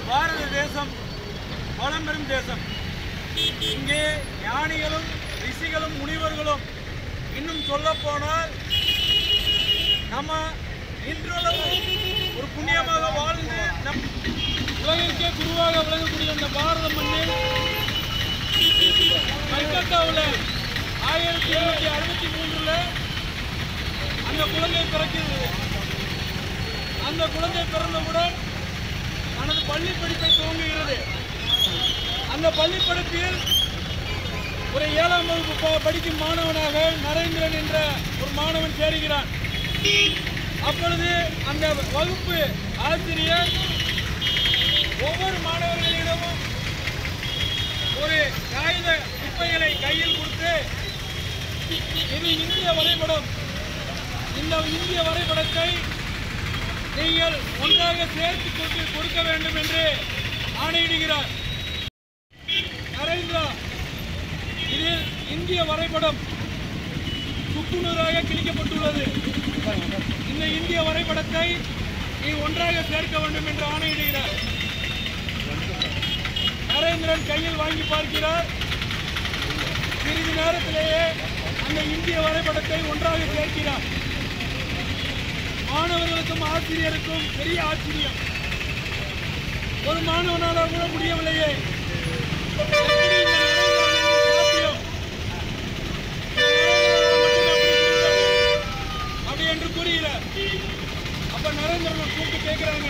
பாரத தேசம் பழம்பெரும் தேசம். இங்கே ஞானிகளும் ரிஷிகளும் முனிவர்களும் இன்னும் சொல்ல போனால் நம்ம இன்றளவு ஒரு புண்ணியமாக வாழ்ந்து நம் உலகிற்கே குருவாக விளங்கக்கூடிய இந்த பாரத மண்ணில் கல்கத்தாவில் 1763 அந்த குழந்தை பிறக்கிறது. அந்த குழந்தை பிறந்தவுடன் தனது பள்ளி படிப்பை துவங்குகிறது. அந்த பள்ளி படிப்பில் ஒரு 7ஆம் வகுப்பு படிக்கும் மாணவனாக நரேந்திரன் என்ற ஒரு மாணவன் சேருகிறான். அப்பொழுது அந்த வகுப்பு ஆசிரியர் ஒவ்வொரு மாணவர்களிடமும் ஒரு காகித குப்பைகளை கையில் கொடுத்து, இது இந்திய வரைபடம், இந்த இந்திய வரைபடத்தை நீங்கள் ஒன்றாக சேர்த்து கொடுக்க வேண்டும் என்று ஆணையிடுகிறார். நரேந்திரா, இது இந்திய வரைபடம் சுக்குநூறாக கிழிக்கப்பட்டுள்ளது. இந்த இந்திய வரைபடத்தை நீ ஒன்றாக சேர்க்க வேண்டும் என்று ஆணையிடுகிறார். நரேந்திரன் கையில் வாங்கி பார்க்கிறார். சிறிது நேரத்திலேயே அந்த இந்திய வரைபடத்தை ஒன்றாக சேர்க்கிறார். மாணவர்களுக்கும் ஆசிரியருக்கும் பெரிய ஆச்சரியம். ஒரு மாணவனால கூட முடியவில்லையே, அப்படி என்று கூறுகிறார். அப்ப நரேந்திரனை கூப்பிட்டு கேட்கிறாங்க,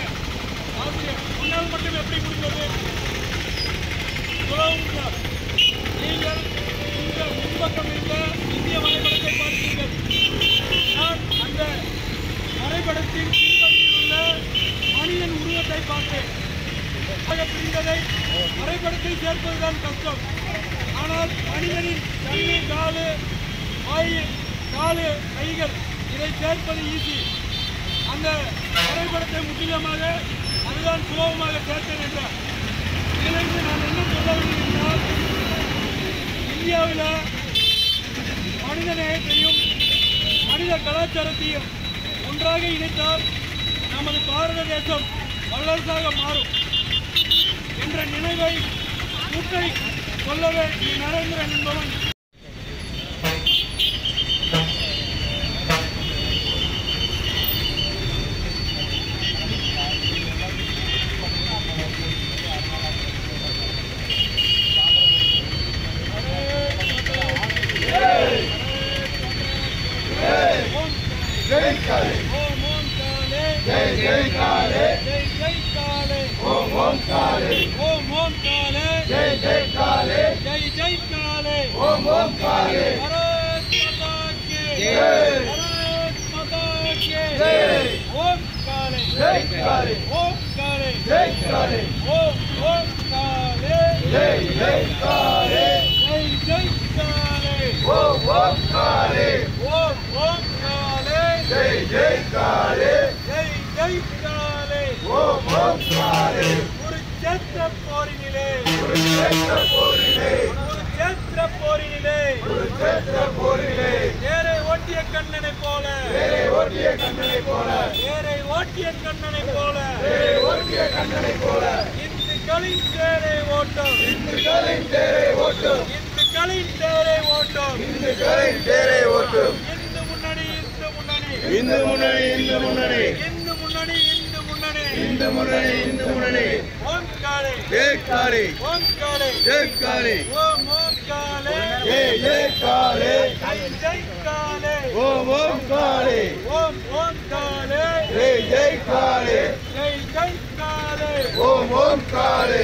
ஆசிரியர் ஒன்றால் மட்டும் எப்படி முடிந்தது? நீங்கள் இந்த முன்பக்கம் இருந்த இந்திய வரைபடத்தை பார்த்தீர்கள். நான் அந்த வரைபடத்தின் பின்பற்றில் உள்ள மனிதன் உருவத்தை பார்த்தேன். பிரிந்ததை வரைபடத்தை சேர்ப்பதுதான் கஷ்டம். ஆனால் மனிதனின் கண்ணு, காலு, வாயு, காலு, கைகள் இதை சேர்ப்பது ஈஸி. அந்த வரைபடத்தை முற்றிலுமாக அதுதான் சுலபமாக சேர்த்தேன் என்றார். இதிலிருந்து நான் என்ன சொல்ல வேண்டும் என்றால், இந்தியாவில் மனித நேயத்தையும் மனித கலாச்சாரத்தையும் ஒன்றாக இணைத்தால் நமது பாரத தேசம் வல்லரசாக மாறும் என்ற நினைவை கூட்டை சொல்லவே நரேந்திரன் என்பவன் जय काले ओम ओम काले जय जय काले जय जय काले ओम ओम काले जय जय काले जय जय काले ओम ओम काले भारत माता की जय भारत माता की जय ओम काले जय काले ओम काले जय काले ओम ओम काले जय जय काले जय जय काले ओम ओम काले जय जय काले जय जय काले ओम ओम काले कुरुक्षेत्र போரினிலே ஏரை ஓட்டிய கண்ணனை போல இந்துக்களின் தேரை ஓட்டும் இந்து முன்னணி ஓம் காலே ஜெய காலே ஓம் காலே ஜெய காலே ஓம் ஓம் காலே ஜெய ஜெய காலே ஜெய காலே ஓம் ஓம் காலே ஜெய ஜெய காலே ஜெய ஜெய காலே ஓம் ஓம் காலே